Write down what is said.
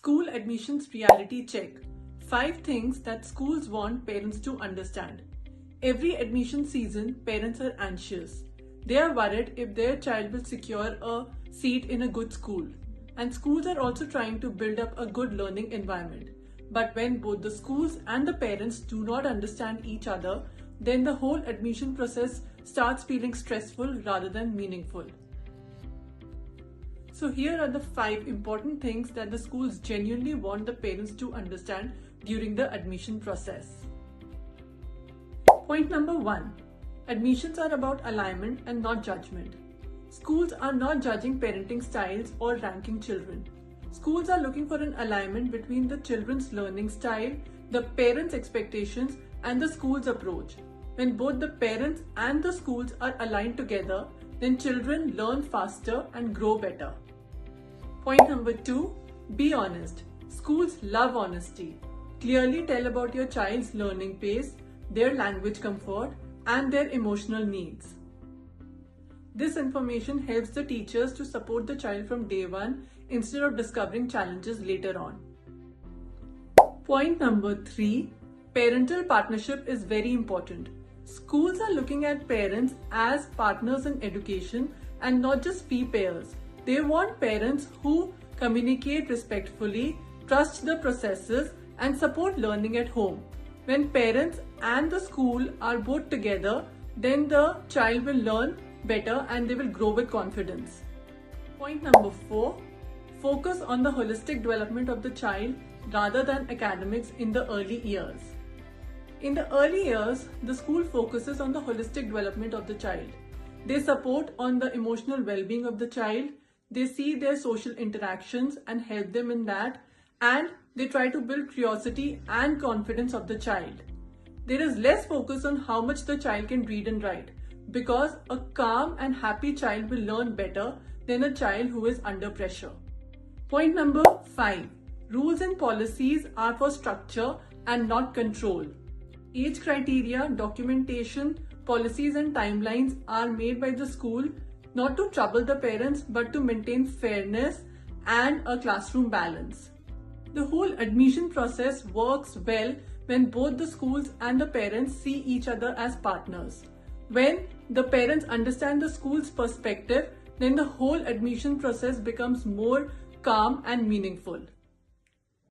School admissions reality check. 5 things that schools want parents to understand. Every admission season, parents are anxious. They are worried if their child will secure a seat in a good school. And schools are also trying to build up a good learning environment. But when both the schools and the parents do not understand each other, then the whole admission process starts feeling stressful rather than meaningful. So here are the 5 important things that the schools genuinely want the parents to understand during the admission process. Point number 1. Admissions are about alignment and not judgment. Schools are not judging parenting styles or ranking children. Schools are looking for an alignment between the children's learning style, the parents' expectations, and the school's approach. When both the parents and the schools are aligned together, then children learn faster and grow better. Point number 2. Be honest. Schools love honesty. Clearly tell about your child's learning pace, their language comfort, and their emotional needs. This information helps the teachers to support the child from day one instead of discovering challenges later on. Point number 3. Parental partnership is very important. Schools are looking at parents as partners in education and not just fee payers. They want parents who communicate respectfully, trust the processes, and support learning at home. When parents and the school are both together, then the child will learn better and they will grow with confidence. Point number 4. Focus on the holistic development of the child rather than academics in the early years. In the early years, the school focuses on the holistic development of the child. They support on the emotional well-being of the child. They see their social interactions and help them in that, and they try to build curiosity and confidence of the child. There is less focus on how much the child can read and write, because a calm and happy child will learn better than a child who is under pressure. Point number 5. Rules and policies are for structure and not control. Age criteria, documentation, policies and timelines are made by the school not to trouble the parents but to maintain fairness and a classroom balance. The whole admission process works well when both the schools and the parents see each other as partners. When the parents understand the school's perspective, then the whole admission process becomes more calm and meaningful.